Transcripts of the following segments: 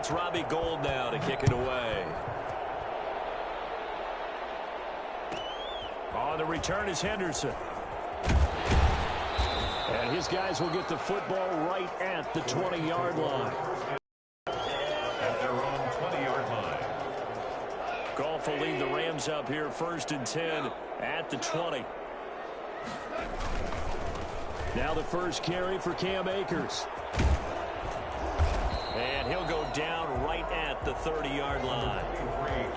it's Robbie Gould now to kick it away. On the return is Henderson. And his guys will get the football right at the 20-yard line. At their own 20-yard line. Goff will lead the Rams up here 1st and 10 at the 20. Now the first carry for Cam Akers. And he'll go down right at the 30-yard line.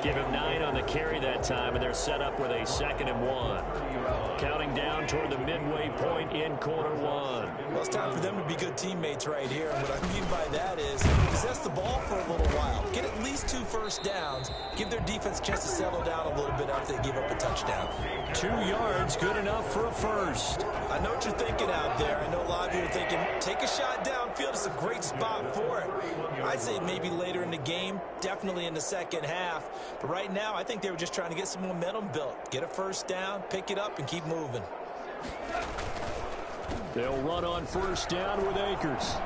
Give him 9 on the carry that time, and they're set up with a 2nd and 1. Counting down toward the midway point in quarter 1. Well, it's time for them to be good teammates right here. And what I mean by that is possess the ball for a little while. Get at least 2 first downs. Give their defense a chance to settle down a little bit after they give up a touchdown. 2 yards, good enough for a first. I know what you're thinking out there. I know a lot of you are thinking, take a shot downfield. It's a great spot for it. I'd say maybe later in the game, definitely in the second half. But right now, I think they were just trying to get some momentum built. Get a first down, pick it up, and keep moving. They'll run on first down with Akers.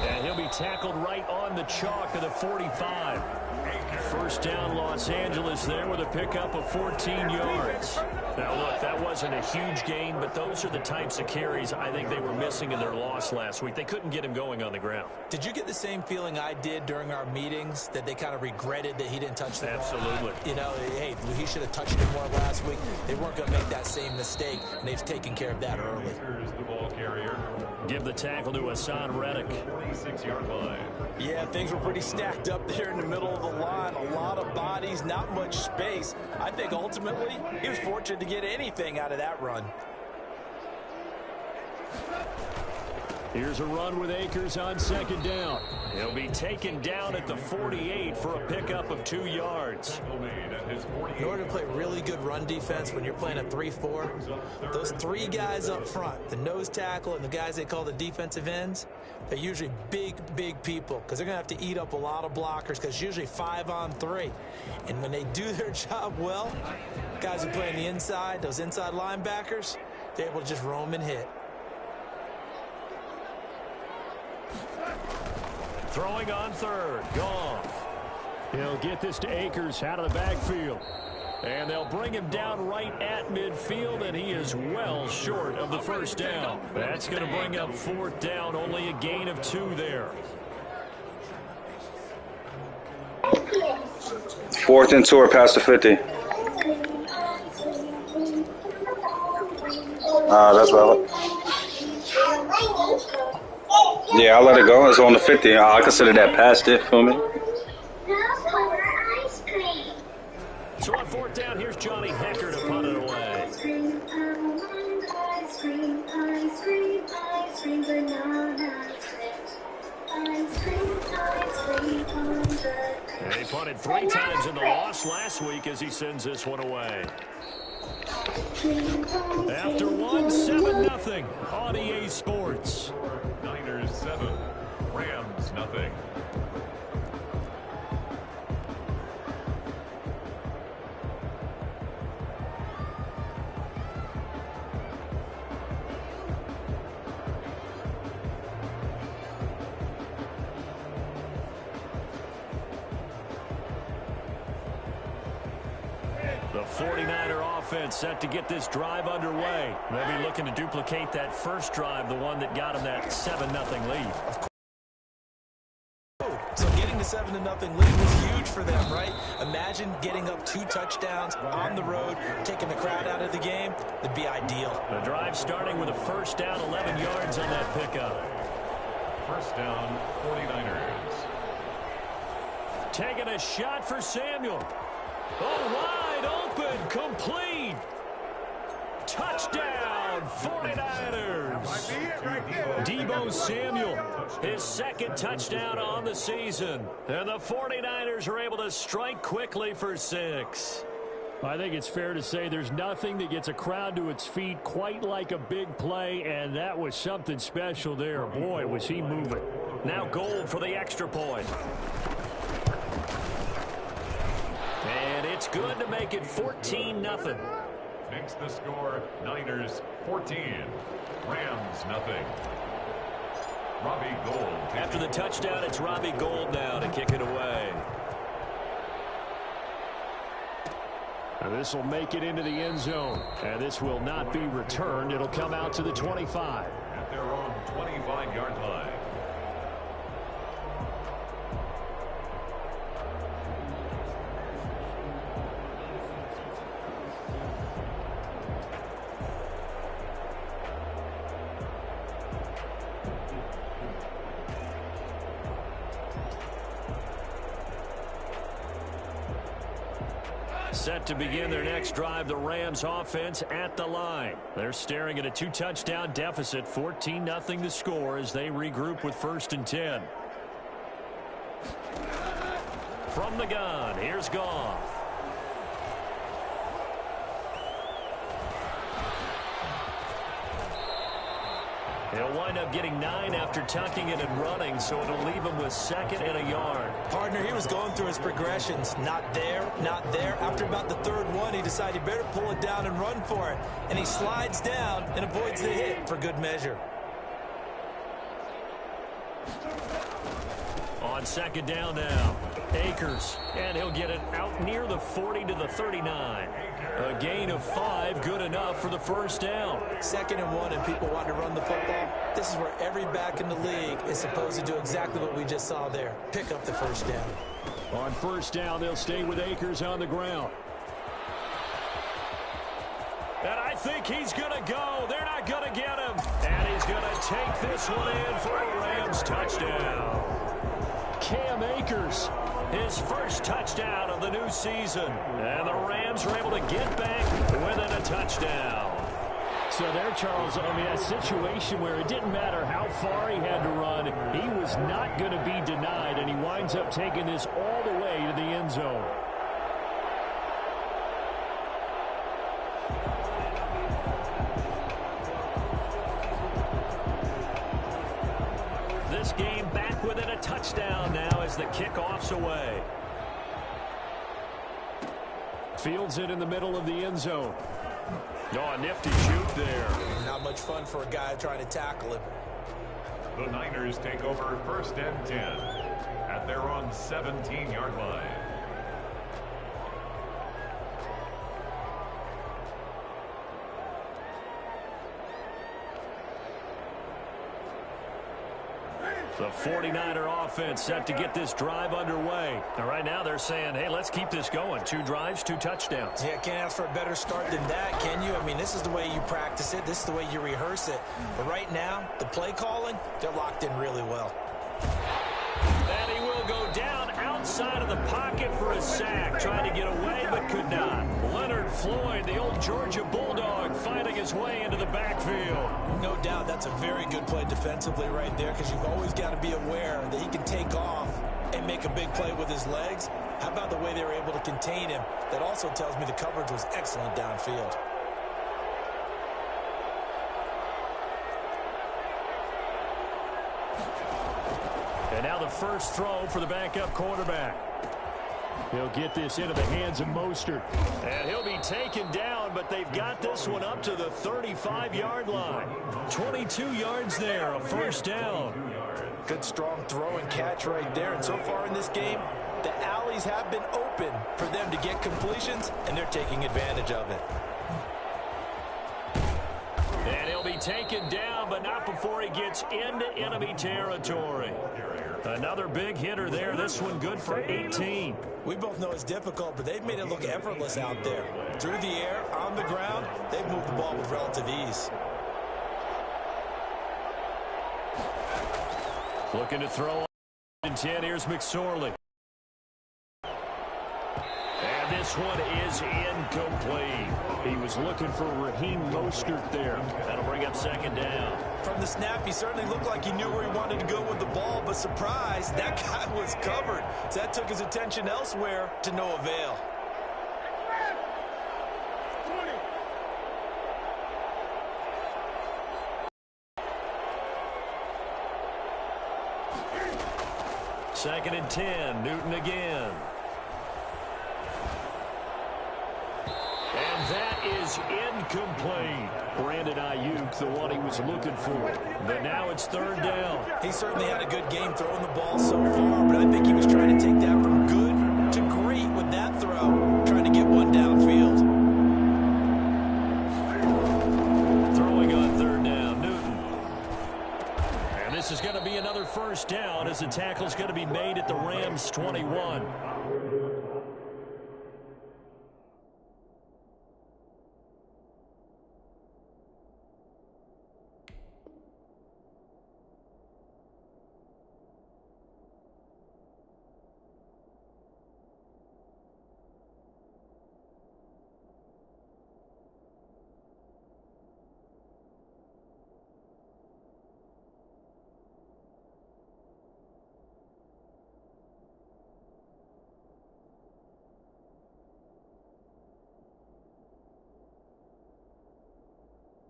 And he'll be tackled right on the chalk of the 45. First down, Los Angeles there with a pickup of 14 yards. Now, look, that wasn't a huge gain, but those are the types of carries I think they were missing in their loss last week. They couldn't get him going on the ground. Did you get the same feeling I did during our meetings, that they kind of regretted that he didn't touch the ball? Absolutely. You know, hey, he should have touched it more last week. They weren't going to make that same mistake, and they've taken care of that early. Here's the ball carrier. Give the tackle to Hassan Reddick. 46-yard line. Yeah, things were pretty stacked up there in the middle of the line. A lot of bodies, not much space. I think ultimately he was fortunate to get anything out of that run. Here's a run with Akers on second down. He'll be taken down at the 48 for a pickup of 2 yards. In order to play really good run defense when you're playing a 3-4, those 3 guys up front, the nose tackle and the guys they call the defensive ends, they're usually big people because they're going to have to eat up a lot of blockers because it's usually 5 on 3. And when they do their job well, guys who play on the inside, those inside linebackers, they're able to just roam and hit. Throwing on third, Goff. He'll get this to Akers out of the backfield. And they'll bring him down right at midfield, and he is well short of the first down. That's going to bring up 4th down, only a gain of 2 there. 4th and 2 or past the 50. That's valid. Yeah, I'll let it go. It's on the 50. I consider that past it for me. So on 4th down, here's Johnny Hecker to punt it away. And he punted 3 times in the loss last week as he sends this one away. After 1, 7-0 on EA Sports. Niners 7, Rams nothing. The 49er offense set to get this drive underway. They'll be looking to duplicate that first drive, the one that got them that 7-0 lead. So getting the 7-0 lead was huge for them, right? Imagine getting up 2 touchdowns on the road, taking the crowd out of the game. That'd be ideal. The drive starting with a first down, 11 yards on that pickup. First down, 49ers. Taking a shot for Samuel. Oh, wide open, complete. Touchdown, 49ers. Deebo Samuel, his 2nd touchdown on the season. And the 49ers are able to strike quickly for 6. I think it's fair to say there's nothing that gets a crowd to its feet quite like a big play, and that was something special there. Boy, was he moving. Now Gould for the extra point. And it's good to make it 14-0. Makes the score Niners 14, Rams nothing. Robbie Gould. After the touchdown, it's Robbie Gould now to kick it away. And this will make it into the end zone. And this will not be returned. It'll come out to the 25. At their own 25-yard line. Set to begin their next drive, the Rams offense at the line. They're staring at a 2-touchdown deficit, 14-0 to score as they regroup with 1st and 10. From the gun, here's Goff. He'll wind up getting 9 after tucking it and running, so it'll leave him with 2nd and a yard. Partner, he was going through his progressions. Not there, not there. After about the 3rd one, he decided he better pull it down and run for it. And he slides down and avoids the hit for good measure. On 2nd down now, Akers, and he'll get it out near the 40 to the 39. A gain of 5, good enough for the 1st down. 2nd and 1, and people want to run the football. This is where every back in the league is supposed to do exactly what we just saw there. Pick up the 1st down. On 1st down, they'll stay with Akers on the ground. And I think he's going to go. They're not going to get him. And he's going to take this one in for a Rams touchdown. Cam Akers, his 1st touchdown of the new season. And the Rams are able to get back within a touchdown. So there, Charles, I mean, a situation where it didn't matter how far he had to run, he was not going to be denied, and he winds up taking this all the way to the end zone. This game back within a touchdown now as the kickoff's away. Fields it in the middle of the end zone. Oh, a nifty shoot there. Not much fun for a guy trying to tackle him. The Niners take over 1st and 10 at their own 17-yard line. The 49er offense set to get this drive underway. And right now they're saying, hey, let's keep this going. 2 drives, 2 touchdowns. Yeah, can't ask for a better start than that, can you? I mean, this is the way you practice it. This is the way you rehearse it. But right now, the play calling, they're locked in really well. And he will go down outside of the pocket for a sack. Trying to get away, but could not. Leonard Floyd, the old Georgia Bulldog, fighting his way into the backfield. No doubt that's a very good play defensively right there, because you've always got to be aware that he can take off and make a big play with his legs. How about the way they were able to contain him? That also tells me the coverage was excellent downfield. And now the first throw for the backup quarterback. He'll get this into the hands of Mostert. And he'll be taken down, but they've got this one up to the 35-yard line. 22 yards there, a 1st down. Good strong throw and catch right there. And so far in this game, the alleys have been open for them to get completions, and they're taking advantage of it. And he'll be taken down, but not before he gets into enemy territory. Another big hitter there. This one good for 18. We both know it's difficult, but they've made it look effortless out there. Through the air, on the ground, they've moved the ball with relative ease. Looking to throw on 10. Here's McSorley. And this one is incomplete. He was looking for Raheem Mostert there. That'll bring up 2nd down. From the snap, he certainly looked like he knew where he wanted to go with the ball, but surprise, that guy was covered. So that took his attention elsewhere to no avail. Second and 10, Newton again. And That is incomplete. Brandon Ayuk, the one he was looking for. But now it's third down. He certainly had a good game throwing the ball so far, but I think he was trying to take that from good to great with that throw, trying to get one downfield. Throwing on third down, Newton. And this is going to be another first down as the tackle's going to be made at the Rams' 21.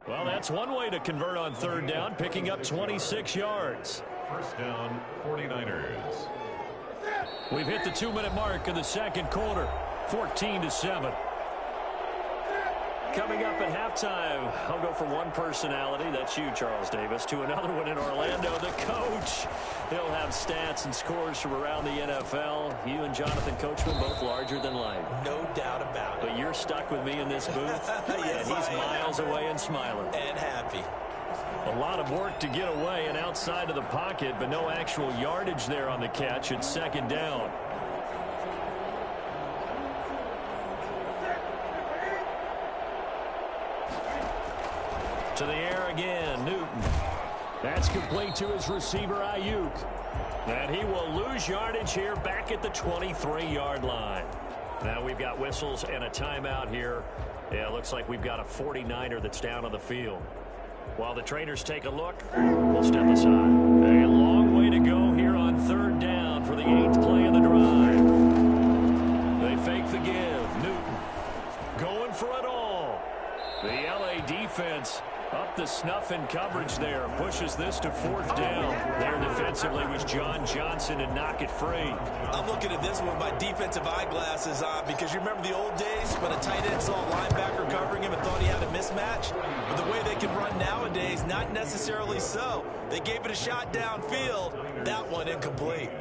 Well, that's one way to convert on third down, picking up 26 yards. First down, 49ers. We've hit the 2-minute mark in the second quarter, 14-7. Coming up at halftime, I'll go from one personality, that's you, Charles Davis, to another one in Orlando, the coach. He'll have stats and scores from around the NFL. You and Jonathan Coachman both larger than life. No doubt about it. But you're stuck with me in this booth, Yes, and he's miles away and smiling. And happy. A lot of work to get away and outside of the pocket, but no actual yardage there on the catch. It's second down. To the air again, Newton. That's complete to his receiver, Ayuk. And he will lose yardage here back at the 23-yard line. Now we've got whistles and a timeout here. Yeah, it looks like we've got a 49er that's down on the field. While the trainers take a look, we'll step aside. A long way to go here on third down for the 8th play of the drive. They fake the give. Newton going for it all. The LA defense up the snuff in coverage there. Pushes this to fourth down. There defensively was John Johnson and knock it free. I'm looking at this with my defensive eyeglasses on because you remember the old days when a tight end saw a linebacker covering him and thought he had a mismatch? But the way they can run nowadays, not necessarily so. They gave it a shot downfield. That one incomplete.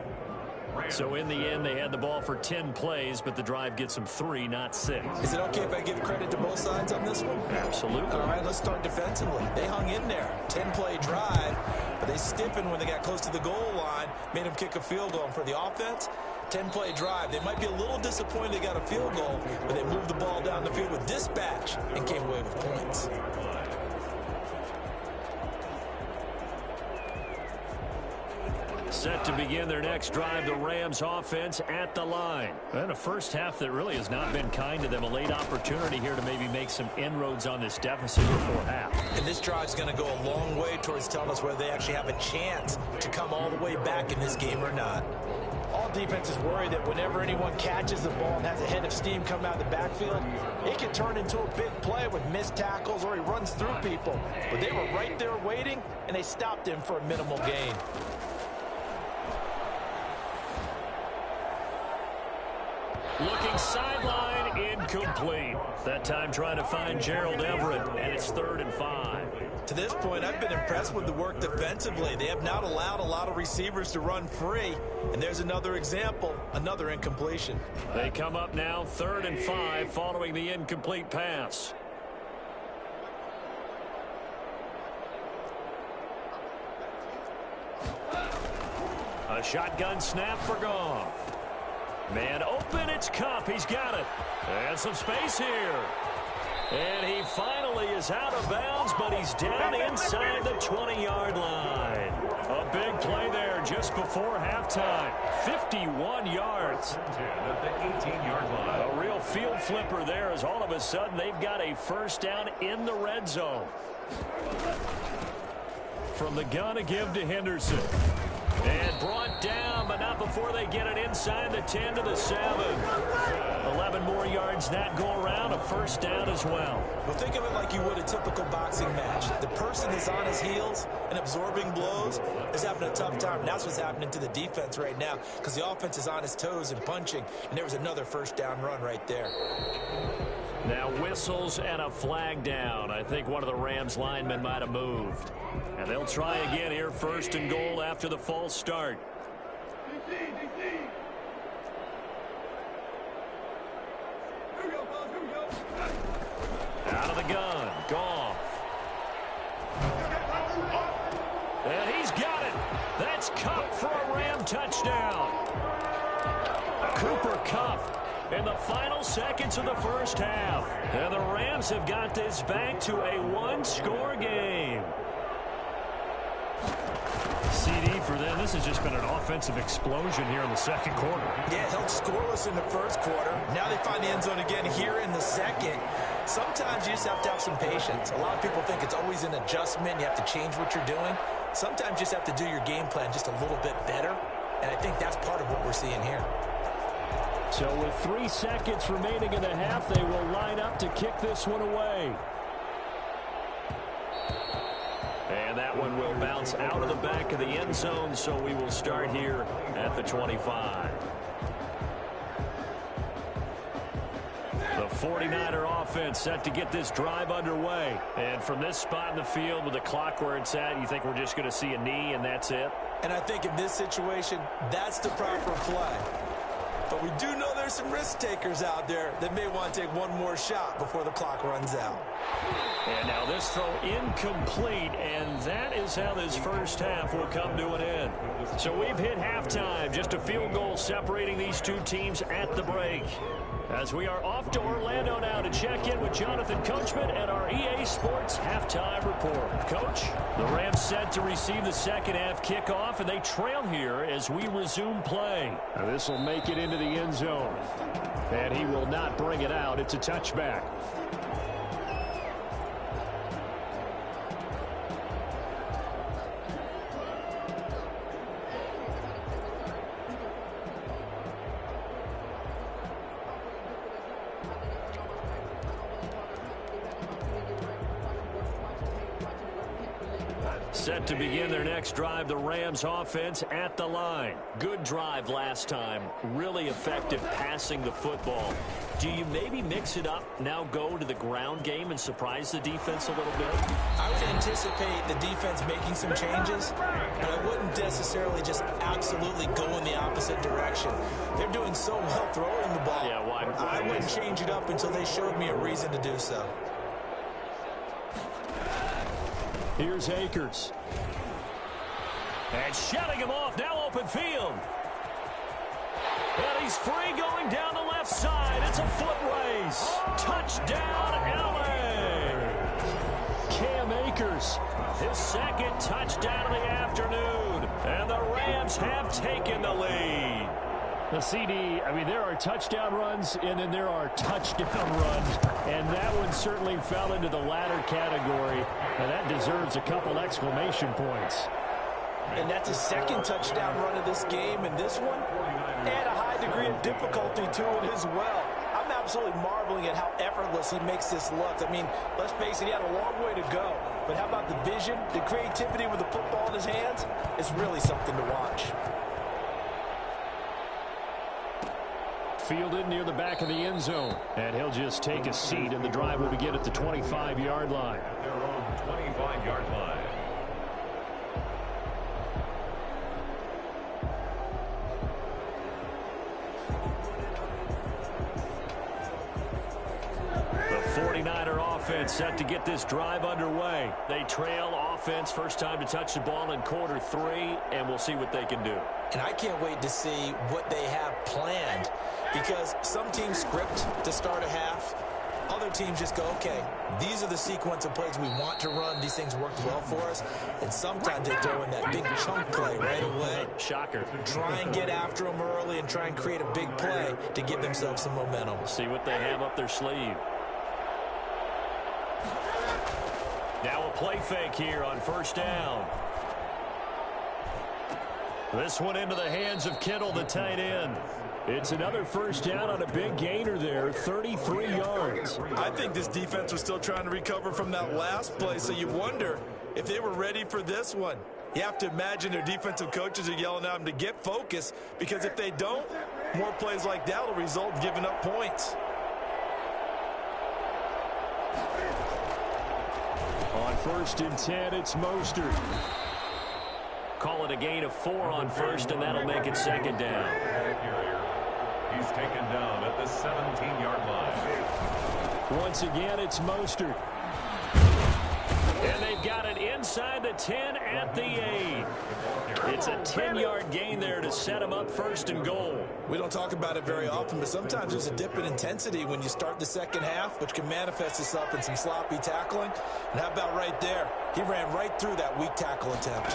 So in the end, they had the ball for 10 plays, but the drive gets them 3, not 6. Is it okay if I give credit to both sides on this one? Absolutely. All right, let's start defensively. They hung in there. 10-play drive, but they stiffened when they got close to the goal line, made them kick a field goal. And for the offense, 10-play drive. They might be a little disappointed they got a field goal, but they moved the ball down the field with dispatch and came away with points. Set to begin their next drive, the Rams offense at the line. And a first half that really has not been kind to them. A late opportunity here to maybe make some inroads on this deficit before half. And this drive's going to go a long way towards telling us whether they actually have a chance to come all the way back in this game or not. All defenses worry that whenever anyone catches the ball and has a head of steam come out of the backfield, it can turn into a big play with missed tackles or he runs through people. But they were right there waiting, and they stopped him for a minimal gain. Looking sideline, incomplete. That time trying to find Gerald Everett, and it's 3rd and 5. To this point, I've been impressed with the work defensively. They have not allowed a lot of receivers to run free. And there's another example, another incompletion. They come up now 3rd and 5 following the incomplete pass. A shotgun snap for Goff. Man open, it's Kupp. He's got it. And some space here. And he finally is out of bounds, but he's down inside the 20-yard line. A big play there just before halftime. 51 yards. At the 18-yard line. A real field flipper there as all of a sudden they've got a first down in the red zone. From the gun, a give to Henderson. And brought down, but not before they get it inside the 10 to the 7. 11 more yards that go around, a first down as well. Well, think of it like you would a typical boxing match. The person is on his heels and absorbing blows is having a tough time. And that's what's happening to the defense right now because the offense is on his toes and punching. And there was another first down run right there. Now whistles and a flag down. I think one of the Rams linemen might have moved. And they'll try again here, 1st and goal after the false start. Out of the gun, Goff. And he's got it. That's Kupp for a Ram touchdown. Cooper Kupp in the final seconds of the first half. And the Rams have got this back to a one-score game. CD for them. This has just been an offensive explosion here in the second quarter. Yeah, held scoreless in the first quarter. Now they find the end zone again here in the second. Sometimes you just have to have some patience. A lot of people think it's always an adjustment. You have to change what you're doing. Sometimes you just have to do your game plan just a little bit better. And I think that's part of what we're seeing here. So with 3 seconds remaining in the half, they will line up to kick this one away. And that one will bounce out of the back of the end zone, so we will start here at the 25. The 49er offense set to get this drive underway. And from this spot in the field with the clock where it's at, you think we're just going to see a knee and that's it? And I think in this situation, that's the proper play. But we do know there's some risk takers out there that may want to take one more shot before the clock runs out. And now this throw incomplete, and that is how this first half will come to an end. So we've hit halftime, just a field goal separating these two teams at the break. As we are off to Orlando now to check in with Jonathan Coachman and our EA Sports halftime report. Coach, the Rams set to receive the second half kickoff, and they trail here as we resume play. Now this will make it into the end zone. And he will not bring it out. It's a touchback. Set to begin their next drive, the Rams offense at the line. Good drive last time. Really effective passing the football. Do you maybe mix it up, now go to the ground game and surprise the defense a little bit? I would anticipate the defense making some changes, but I wouldn't necessarily just absolutely go in the opposite direction. They're doing so well throwing the ball. Yeah, why? I wouldn't change it up until they showed me a reason to do so. Here's Akers. And shutting him off, now open field. And he's free going down the left side. It's a foot race. Touchdown, LA. Cam Akers. His second touchdown of the afternoon. And the Rams have taken the lead. The CD, I mean, there are touchdown runs, and then there are touchdown runs. And that one certainly fell into the latter category. And that deserves a couple exclamation points. And that's a second touchdown run of this game. And this one, add a high degree of difficulty to it as well. I'm absolutely marveling at how effortless he makes this look. I mean, let's face it, he had a long way to go. But how about the vision, the creativity with the football in his hands? It's really something to watch. Fielded near the back of the end zone. And he'll just take a seat, and the drive will begin at the 25-yard line. At their own 25-yard line. The 49er offense set to get this drive underway. They trail offense, first time to touch the ball in quarter 3, and we'll see what they can do. And I can't wait to see what they have planned, because some teams script to start a half. Other teams just go, okay, these are the sequence of plays we want to run. These things worked well for us. And sometimes they throw in that big chunk play right away. Shocker. Try and get after them early and try and create a big play to give themselves some momentum. See what they have up their sleeve. Now a play fake here on first down. This one into the hands of Kittle, the tight end. It's another first down on a big gainer there, 33 yards. I think this defense was still trying to recover from that last play, so you wonder if they were ready for this one. You have to imagine their defensive coaches are yelling at them to get focused, because if they don't, more plays like that will result in giving up points. first and 10, it's Mostert. Call it a gain of 4 on first, and that'll make it second down. He's taken down at the 17-yard line. Once again, it's Mostert. And they've got it inside the 10 at the 8. It's a 10-yard gain there to set them up first and goal. We don't talk about it very often, but sometimes there's a dip in intensity when you start the second half, which can manifest itself in some sloppy tackling. And how about right there? He ran right through that weak tackle attempt.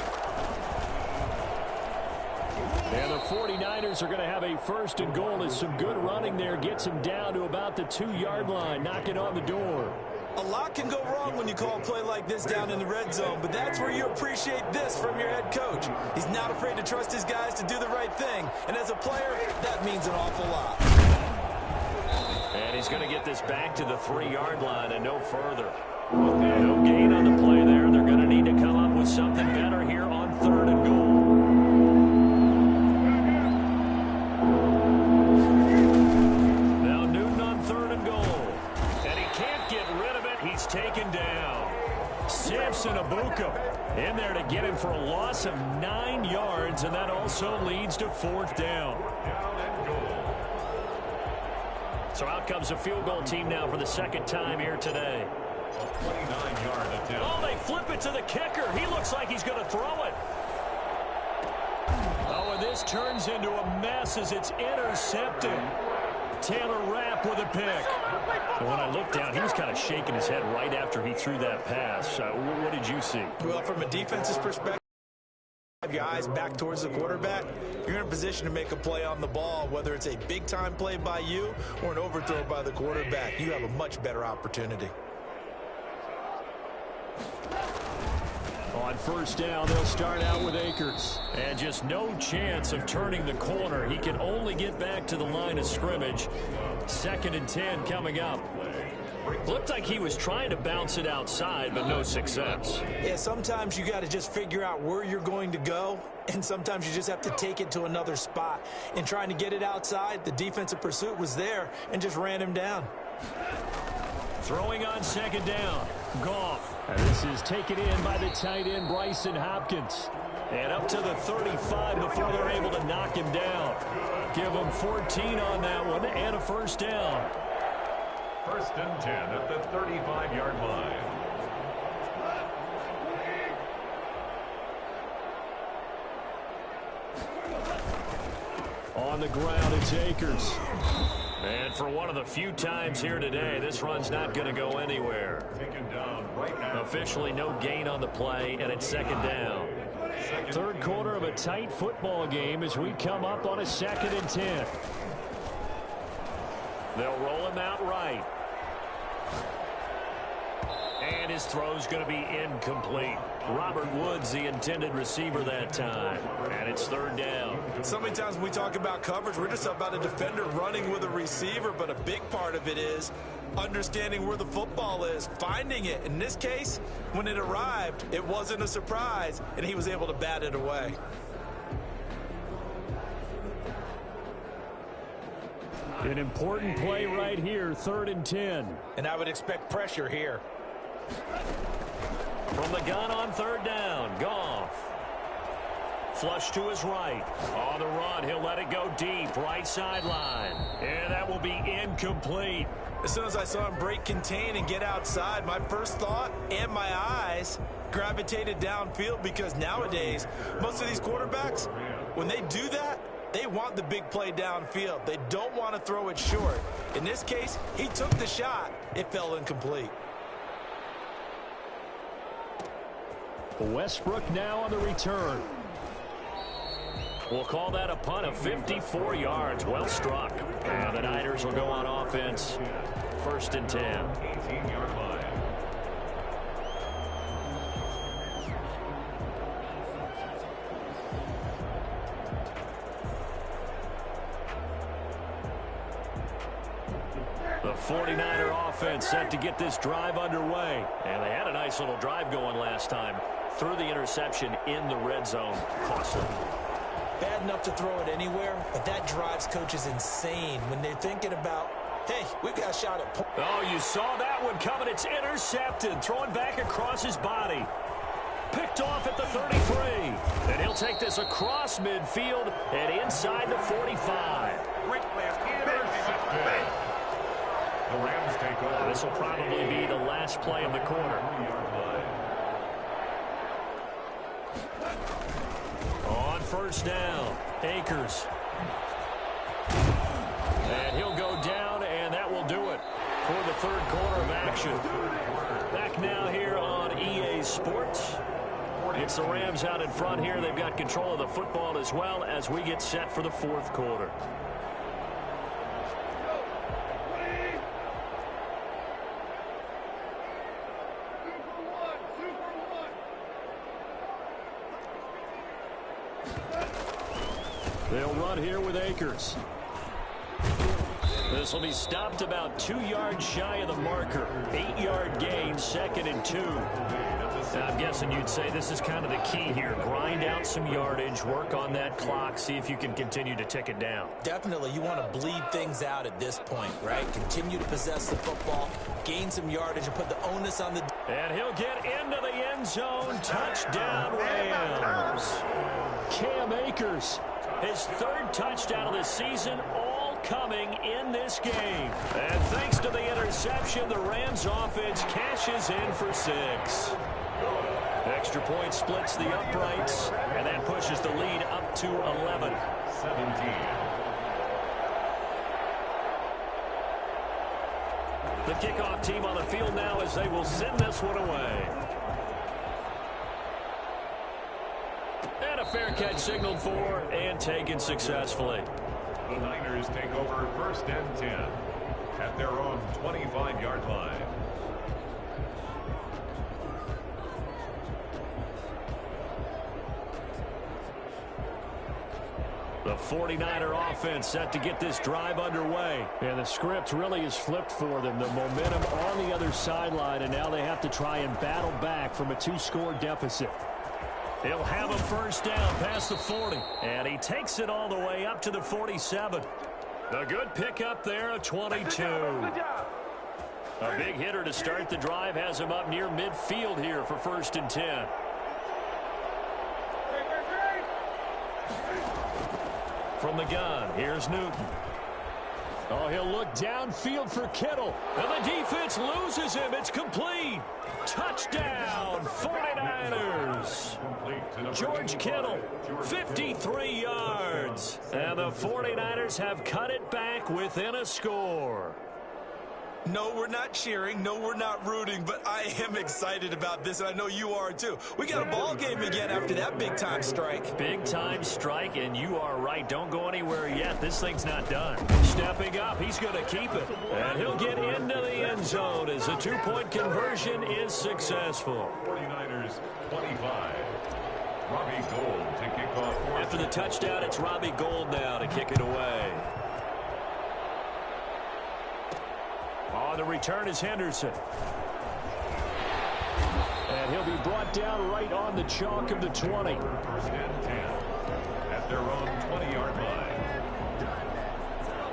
And the 49ers are going to have a first and goal as some good running there gets him down to about the 2-yard line, knocking on the door. A lot can go wrong when you call a play like this down in the red zone, but that's where you appreciate this from your head coach. He's not afraid to trust his guys to do the right thing, and as a player, that means an awful lot. And he's going to get this back to the 3-yard line and no further. No gain on the play there. They're going to need to come up with something better here on 3rd and goal. Taken down. Samson Abuka in there to get him for a loss of 9 yards, and that also leads to 4th down. So out comes a field goal team now for the second time here today. 29-yard attempt. Oh, they flip it to the kicker. He looks like he's going to throw it. Oh, and this turns into a mess as it's intercepted. Taylor Rapp with a pick. And when I looked down, he was kind of shaking his head right after he threw that pass. What did you see? Well, from a defense's perspective, have your eyes back towards the quarterback, you're in a position to make a play on the ball, whether it's a big-time play by you or an overthrow by the quarterback. You have a much better opportunity. On first down, they'll start out with Akers. And just no chance of turning the corner. He can only get back to the line of scrimmage. 2nd and 10 coming up. Looked like he was trying to bounce it outside, but no success. Yeah, sometimes you got to just figure out where you're going to go, and sometimes you just have to take it to another spot. In trying to get it outside, the defensive pursuit was there and just ran him down. Throwing on 2nd down. Goff. And this is taken in by the tight end, Bryson Hopkins. And up to the 35 before they're able to knock him down. Give him 14 on that one and a first down. 1st and 10 at the 35-yard line. On the ground, it's Akers. And for one of the few times here today, this run's not going to go anywhere. Taken down right now. Officially no gain on the play, and it's 2nd down. 3rd quarter of a tight football game as we come up on a 2nd and 10. They'll roll him out right. And his throw's going to be incomplete. Robert Woods, the intended receiver that time. And it's 3rd down. So many times when we talk about coverage, we're just about a defender running with a receiver, but a big part of it is understanding where the football is, finding it. In this case, when it arrived, it wasn't a surprise, and he was able to bat it away. An important play right here, 3rd and 10. And I would expect pressure here. From the gun on 3rd down, Goff. Flush to his right. On the run, he'll let it go deep, right sideline. And that will be incomplete. As soon as I saw him break contain and get outside, my first thought and my eyes gravitated downfield, because nowadays, most of these quarterbacks, when they do that, they want the big play downfield. They don't want to throw it short. In this case, he took the shot. It fell incomplete. Westbrook now on the return. We'll call that a punt of 54 yards. Well struck. And the Niners will go on offense. 1st and 10. 18-yard line. The 49er offense set to get this drive underway. And they had a nice little drive going last time. Threw the interception in the red zone. Costly. Bad enough to throw it anywhere, but that drives coaches insane when they're thinking about Hey, we've got a shot at point. Oh, you saw that one coming. It's intercepted. Throwing back across his body. Picked off at the 33. And he'll take this across midfield and inside the 45. The Rams take over. This will probably be the last play of the quarter. On first down, Akers. And he'll go down, and that will do it for the third quarter of action. Back now here on EA Sports. It's the Rams out in front here. They've got control of the football as well as we get set for the fourth quarter. They'll run here with Akers. This will be stopped about 2 yards shy of the marker. 8-yard gain, 2nd and 2. Now, I'm guessing you'd say this is kind of the key here. Grind out some yardage, work on that clock, see if you can continue to tick it down. Definitely, you want to bleed things out at this point, right? Continue to possess the football, gain some yardage, and put the onus on the... And he'll get into the end zone. Touchdown, Rams. Cam Akers, his 3rd touchdown of the season, all coming in this game. And thanks to the interception, the Rams offense cashes in for 6. Extra point splits the uprights, and that pushes the lead up to 11. 17. The kickoff team on the field now as they will send this one away. And a fair catch signaled for and taken successfully. The Niners take over 1st and 10 at their own 25-yard line. The 49er offense set to get this drive underway. And the script really is flipped for them. The momentum on the other sideline, and now they have to try and battle back from a 2-score deficit. He'll have a first down past the 40. And he takes it all the way up to the 47. A good pickup there, a 22. A big hitter to start the drive has him up near midfield here for 1st and 10. From the gun, here's Newton. Oh, he'll look downfield for Kittle. And the defense loses him. It's complete. Touchdown, 49ers. George Kittle, 53 yards. And the 49ers have cut it back within a score. No, we're not cheering. No, we're not rooting. But I am excited about this, and I know you are too. We got a ball game again after that big-time strike. Big-time strike, and you are right. Don't go anywhere yet. This thing's not done. Stepping up, he's going to keep it. And he'll get into the end zone as the 2-point conversion is successful. 49ers 25. Robbie Gould to kick off. After the touchdown, it's Robbie Gould now to kick it away. On the return is Henderson. And he'll be brought down right on the chalk of the 20. 1st and 10 at their own 20-yard line.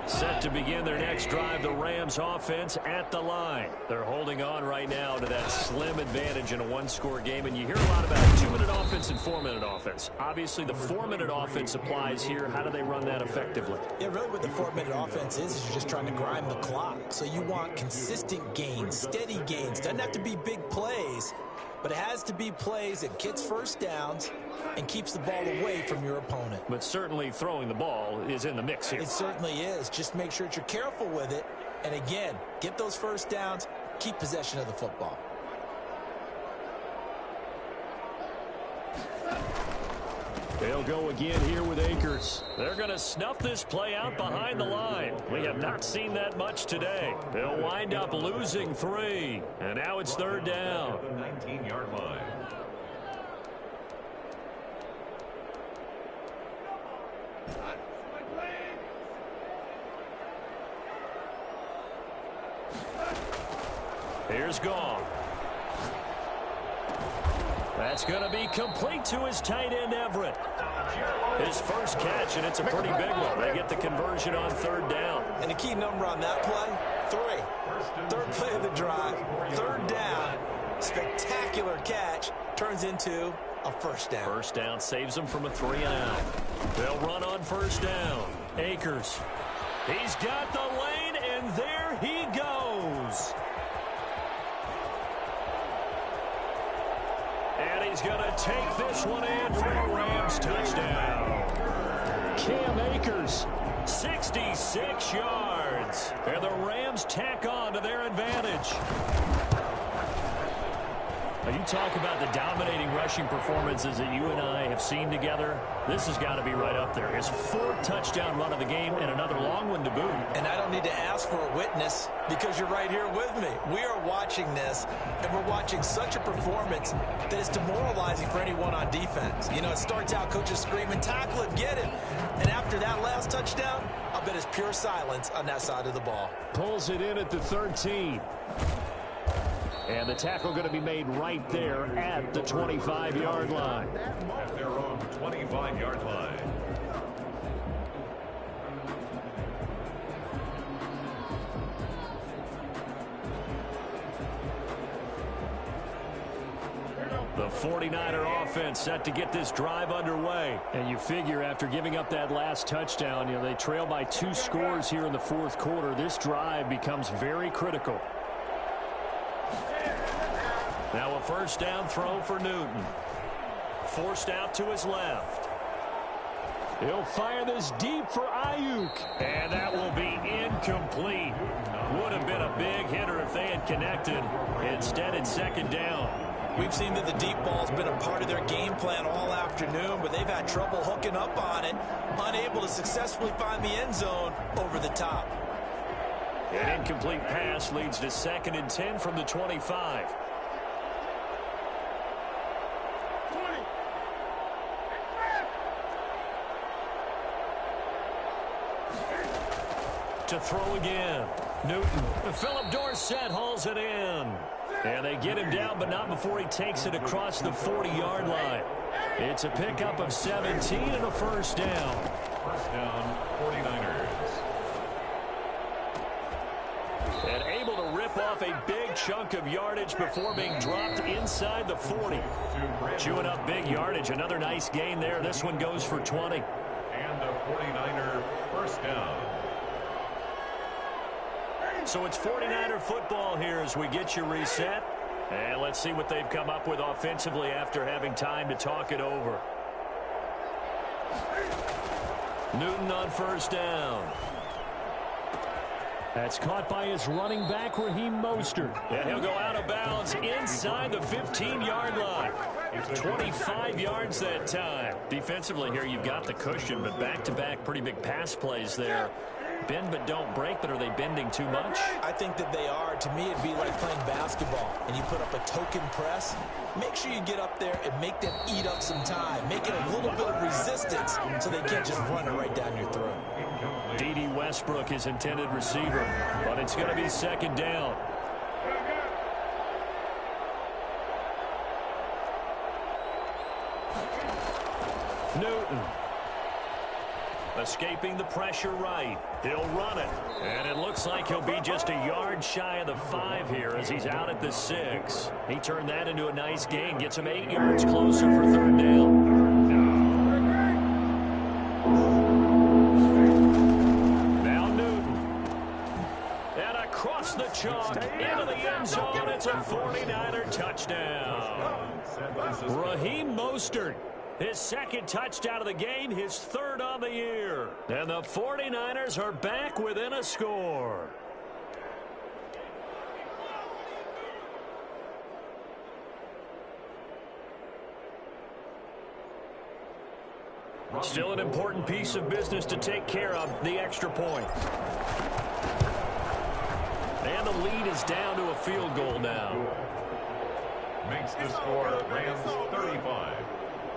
Set to begin their next drive, the Rams offense at the line. They're holding on right now to that slim advantage in a 1-score game, and you hear a lot about 2-minute offense and 4-minute offense. Obviously, the 4-minute offense applies here. How do they run that effectively? Yeah, really what the 4-minute offense is you're just trying to grind the clock. So you want consistent gains, steady gains. Doesn't have to be big plays, but it has to be plays that gets first downs and keeps the ball away from your opponent. But certainly throwing the ball is in the mix here. It certainly is. Just make sure that you're careful with it. And again, get those first downs, keep possession of the football. They'll go again here with Akers. They're going to snuff this play out behind the line. We have not seen that much today. They'll wind up losing 3. And now it's 3rd down. The 19-yard line. Here's Gong. That's going to be complete to his tight end, Everett. His first catch, and it's a pretty big one. They get the conversion on third down. And the key number on that play, 3. Third play of the drive, third down, spectacular catch, turns into a first down. First down saves them from a 3-and-out. They'll run on first down. Akers. He's got the lane, and there he goes. And he's going to take this one in for a Rams touchdown. Cam Akers, 66 yards. And the Rams tack on to their advantage. Now, you talk about the dominating rushing performances that you and I have seen together. This has got to be right up there. His 4th touchdown run of the game and another long one to boot. And I don't need to ask for a witness because you're right here with me. We are watching this, and we're watching such a performance that is demoralizing for anyone on defense. You know, it starts out coaches screaming, tackle it, get him. And after that last touchdown, I'll bet it's pure silence on that side of the ball. Pulls it in at the 13. And the tackle going to be made right there at the 25-yard line. At their own 25-yard line. The 49er offense set to get this drive underway. And you figure after giving up that last touchdown, you know, they trail by 2 scores here in the 4th quarter. This drive becomes very critical. Now a first down throw for Newton. Forced out to his left. He'll fire this deep for Ayuk. And that will be incomplete. Would have been a big hitter if they had connected. Instead, it's second down. We've seen that the deep ball's been a part of their game plan all afternoon, but they've had trouble hooking up on it, unable to successfully find the end zone over the top. An incomplete pass leads to 2nd and 10 from the 25. To throw again. Newton. Philip Dorsett hauls it in. And they get him down, but not before he takes it across the 40-yard line. It's a pickup of 17 and a first down. First down, 49ers. And able to rip off a big chunk of yardage before being dropped inside the 40. Chewing up big yardage. Another nice gain there. This one goes for 20. And a 49er first down. So it's 49er football here as we get you reset. And let's see what they've come up with offensively after having time to talk it over. Newton on first down. That's caught by his running back, Raheem Mostert. And he'll go out of bounds inside the 15-yard line. 25 yards that time. Defensively here, you've got the cushion, but back-to-back pretty big pass plays there. Bend but don't break, but are they bending too much? I think that they are. To me, it'd be like playing basketball, and you put up a token press. Make sure you get up there and make them eat up some time. Make it a little bit of resistance so they can't just run it right down your throat. D.D. Westbrook, his intended receiver, but it's going to be second down. Newton. Escaping the pressure right. He'll run it. And it looks like he'll be just a yard shy of the 5 here as he's out at the 6. He turned that into a nice gain. Gets him 8 yards closer for third down. Now Newton. And across the chalk into the end zone. It's a 49er touchdown. Raheem Mostert. His second touchdown of the game, his 3rd on the year. And the 49ers are back within a score. Still an important piece of business to take care of, the extra point. And the lead is down to a field goal now. Makes the score Rams 35.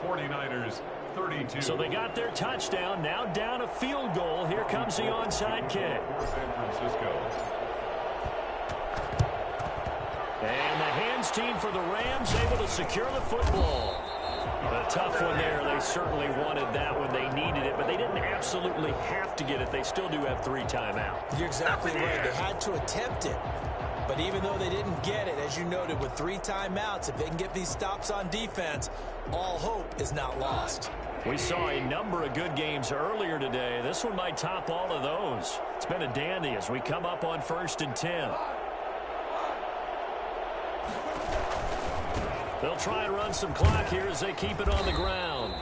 49ers 32. So they got their touchdown, now down a field goal. Here comes the onside kick. San Francisco. And the hands team for the Rams able to secure the football. A tough one there. They certainly wanted that when they needed it, but they didn't absolutely have to get it. They still do have 3 timeouts. You're exactly right. They had to attempt it. But even though they didn't get it, as you noted, with 3 timeouts, if they can get these stops on defense, all hope is not lost. We saw a number of good games earlier today. This one might top all of those. It's been a dandy as we come up on 1st and 10. They'll try and run some clock here as they keep it on the ground.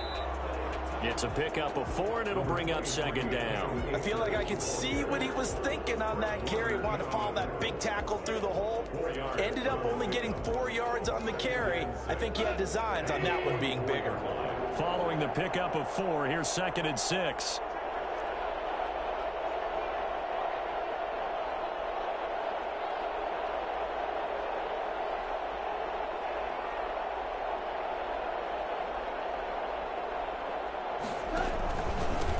It's a pickup of 4, and it'll bring up 2nd down. I feel like I could see what he was thinking on that carry. Wanted to follow that big tackle through the hole. Ended up only getting 4 yards on the carry. I think he had designs on that one being bigger. Following the pickup of 4, here's 2nd and 6.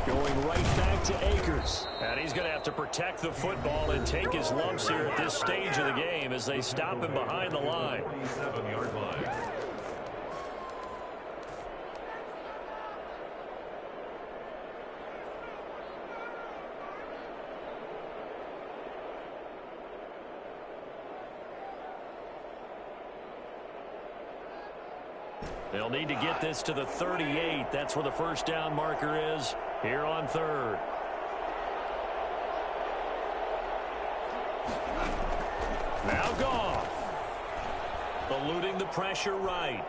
Going right back to Akers. And he's going to have to protect the football and take his lumps here at this stage of the game as they stop him behind the line. 7-yard line. They'll need to get this to the 38. That's where the 1st down marker is here on 3rd. Now Goff. Eluding the pressure right.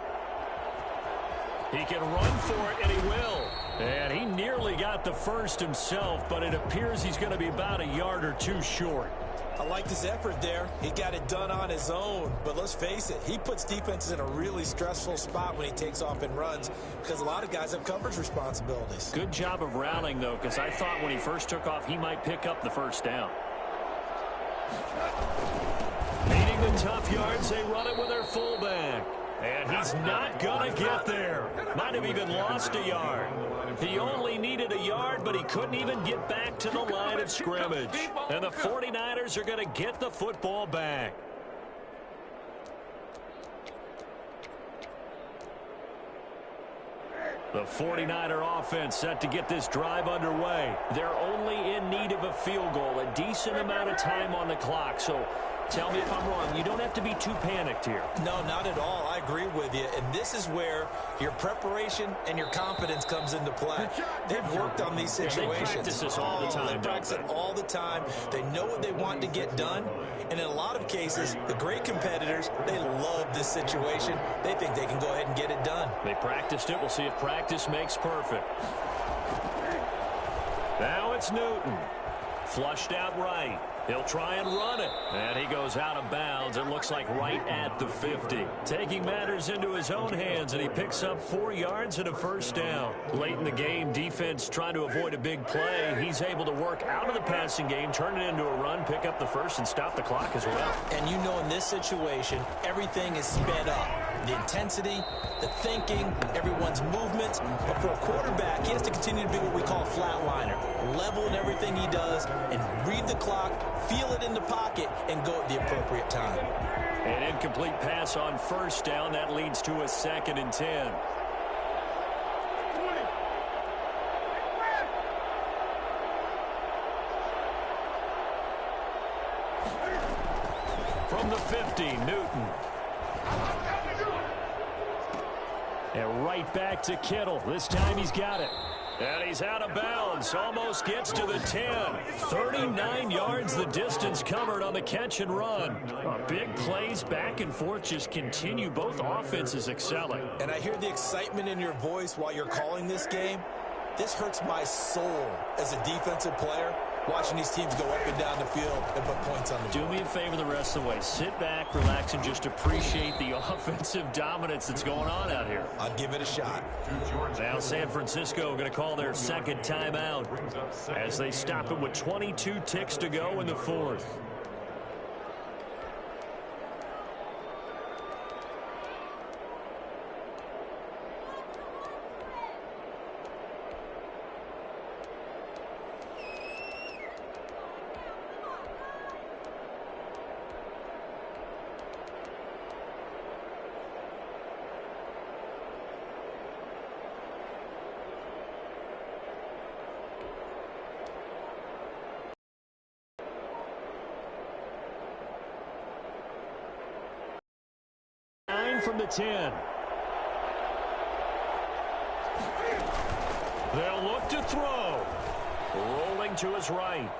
He can run for it, and he will. And he nearly got the 1st himself, but it appears he's going to be about a yard or 2 short. I liked his effort there. He got it done on his own. But let's face it, he puts defenses in a really stressful spot when he takes off and runs because a lot of guys have coverage responsibilities. Good job of routing, though, because I thought when he first took off, he might pick up the 1st down. Needing the tough yards, they run it with their fullback. And he's not going to get there. Might have even lost a yard. He only needed a yard, but he couldn't even get back to the line of scrimmage. And the 49ers are going to get the football back. The 49er offense set to get this drive underway. They're only in need of a field goal, a decent amount of time on the clock. So tell me if I'm wrong. You don't have to be too panicked here. No, not at all. I agree with you. And this is where your preparation and your confidence comes into play. They've worked on these situations. They practice this all the time. They practice it all the time. They know what they want to get done. And in a lot of cases, the great competitors, they love this situation. They think they can go ahead and get it done. They practiced it. We'll see if practice makes perfect. Now it's Newton. Flushed out right. He'll try and run it. And he goes out of bounds. It looks like right at the 50. Taking matters into his own hands, and he picks up 4 yards and a 1st down. Late in the game, defense trying to avoid a big play. He's able to work out of the passing game, turn it into a run, pick up the 1st, and stop the clock as well. And you know in this situation, everything is sped up. The intensity, the thinking, everyone's movements. But for a quarterback, he has to continue to be what we call a flatliner. Level in everything he does and read the clock, feel it in the pocket, and go at the appropriate time. An incomplete pass on 1st down. That leads to a 2nd and 10. From the 50, Newton. And right back to Kittle. This time he's got it. And he's out of bounds. Almost gets to the 10. 39 yards the distance covered on the catch and run. Big plays back and forth just continue. Both offenses excelling. And I hear the excitement in your voice while you're calling this game. This hurts my soul as a defensive player, watching these teams go up and down the field and put points on the board. Do me a favor the rest of the way. Sit back, relax, and just appreciate the offensive dominance that's going on out here. I'll give it a shot. Now San Francisco going to call their 2nd timeout as they stop it with 22 ticks to go in the 4th. from the 10. They'll look to throw. Rolling to his right.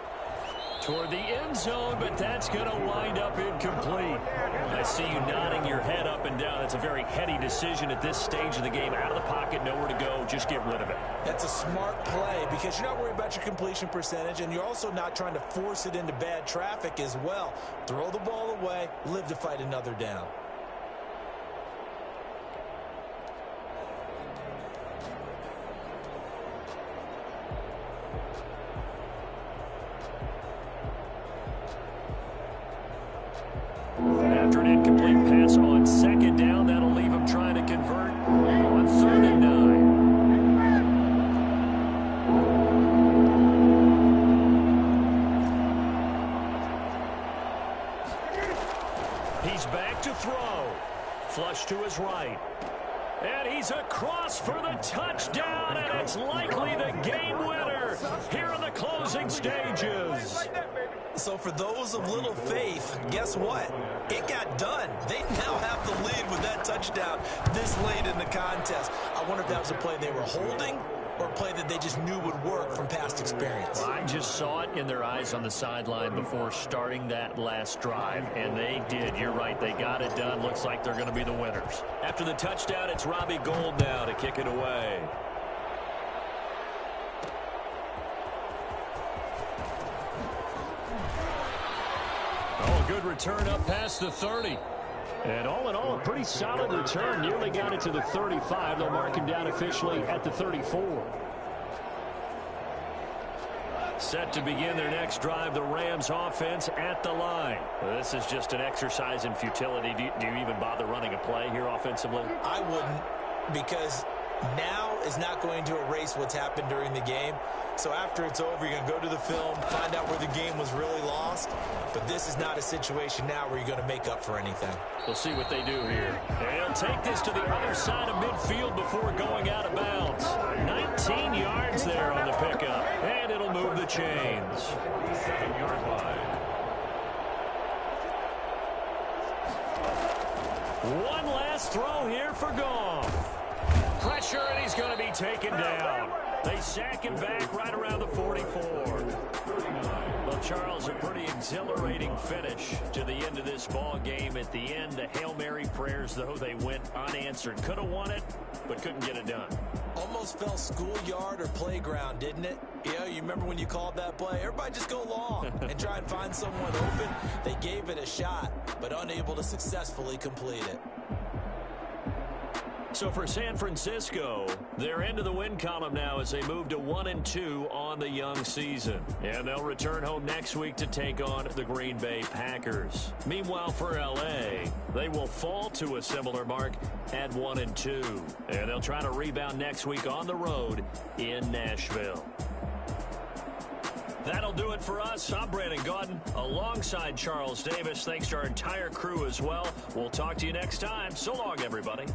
Toward the end zone, but that's going to wind up incomplete. I see you nodding your head up and down. That's a very heady decision at this stage of the game. Out of the pocket, nowhere to go. Just get rid of it. That's a smart play because you're not worried about your completion percentage, and you're also not trying to force it into bad traffic as well. Throw the ball away, live to fight another down. After an incomplete pass on second down, that'll leave him trying to convert on 3rd and 9. He's back to throw. Flush to his right. And he's across for the touchdown, and it's likely the game winner here in the closing stages. So for those of little faith, guess what? It got done. They now have the lead with that touchdown this late in the contest. I wonder if that was a play they were holding or a play that they just knew would work from past experience. Well, I just saw it in their eyes on the sideline before starting that last drive, and they did. You're right. They got it done. Looks like they're going to be the winners. After the touchdown, it's Robbie Gould now to kick it away. Oh, good return up past the 30. And all in all, a pretty solid return. Nearly got it to the 35. They'll mark him down officially at the 34. Set to begin their next drive, the Rams offense at the line. Well, this is just an exercise in futility. Do you even bother running a play here offensively? I wouldn't, because now is not going to erase what's happened during the game. So after it's over, you're going to go to the film, find out where the game was really lost. But this is not a situation now where you're going to make up for anything. We'll see what they do here. And he'll take this to the other side of midfield before going out of bounds. 19 yards there on the pickup. And it'll move the chains. 7-yard line. One last throw here for Goff. Pressure, and he's going to be taken down. They sack him back right around the 44. Well, Charles, a pretty exhilarating finish to the end of this ball game. At the end, the Hail Mary prayers, though, they went unanswered. Could have won it, but couldn't get it done. Almost felt schoolyard or playground, didn't it? Yeah, you remember when you called that play? Everybody just go long and try and find someone open. They gave it a shot, but unable to successfully complete it. So for San Francisco, they're into the win column now as they move to 1-2 on the young season. And they'll return home next week to take on the Green Bay Packers. Meanwhile, for L.A., they will fall to a similar mark at 1-2. And they'll try to rebound next week on the road in Nashville. That'll do it for us. I'm Brandon Gaudin alongside Charles Davis. Thanks to our entire crew as well. We'll talk to you next time. So long, everybody.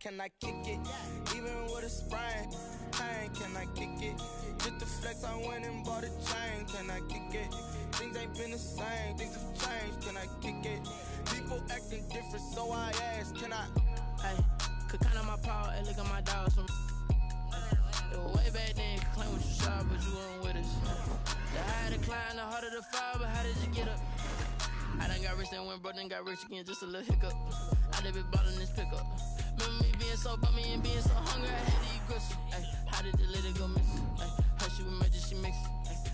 Can I kick it? Even with a sprain, pain, can I kick it? Just the flex, I went and bought a chain. Can I kick it? Things ain't been the same, things have changed. Can I kick it? People acting different, so I asked, can I? Hey, could count on my power, hey, look at my dogs from. Way back then, you could claim what you saw, but you weren't with us. The higher the climb, the harder the fall, but how did you get up? I done got rich and went broke, then got rich again, just a little hiccup. I done been ballin' this pickup. Remember me being so bummy and being so hungry, I had to eat groceries. Ay, how did the lady go miss? How she was magic, she mixed.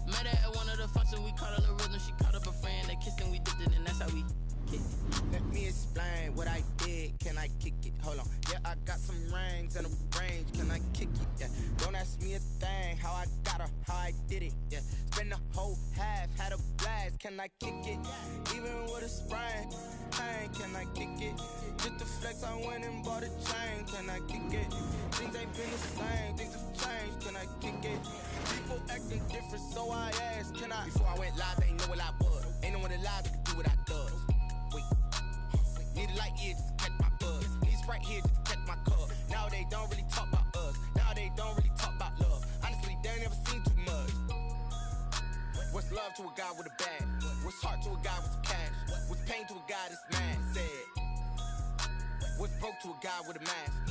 Met her at one of the functions, we caught a little rhythm. She caught up a friend, they kissed and we dipped it, and that's how we kick it. Let me explain what I did. Can I kick it? Hold on. Yeah, I got some rings and a range. Can I kick it? Yeah. Don't ask me a thing. How I got her, how I did it. Yeah. Spend the whole half, had a blast. Can I kick it? Even with a sprain, pain. Can I kick it? Just the flex, I went and bought a chain. Can I kick it? Things ain't been the same. Things have changed. Can I kick it? People acting different, so I asked, can I? Before I went live, they ain't know what I was. Ain't no one alive that can do what I does. Wait. Need a light here just to catch my buzz. Need Sprite here just to catch my cup. Now they don't really talk about us. Now they don't really talk about love. Honestly, they ain't never seen too much. What's love to a guy with a bag? What's heart to a guy with some cash? What's pain to a guy that's mad? Said. What's broke to a guy with a mask?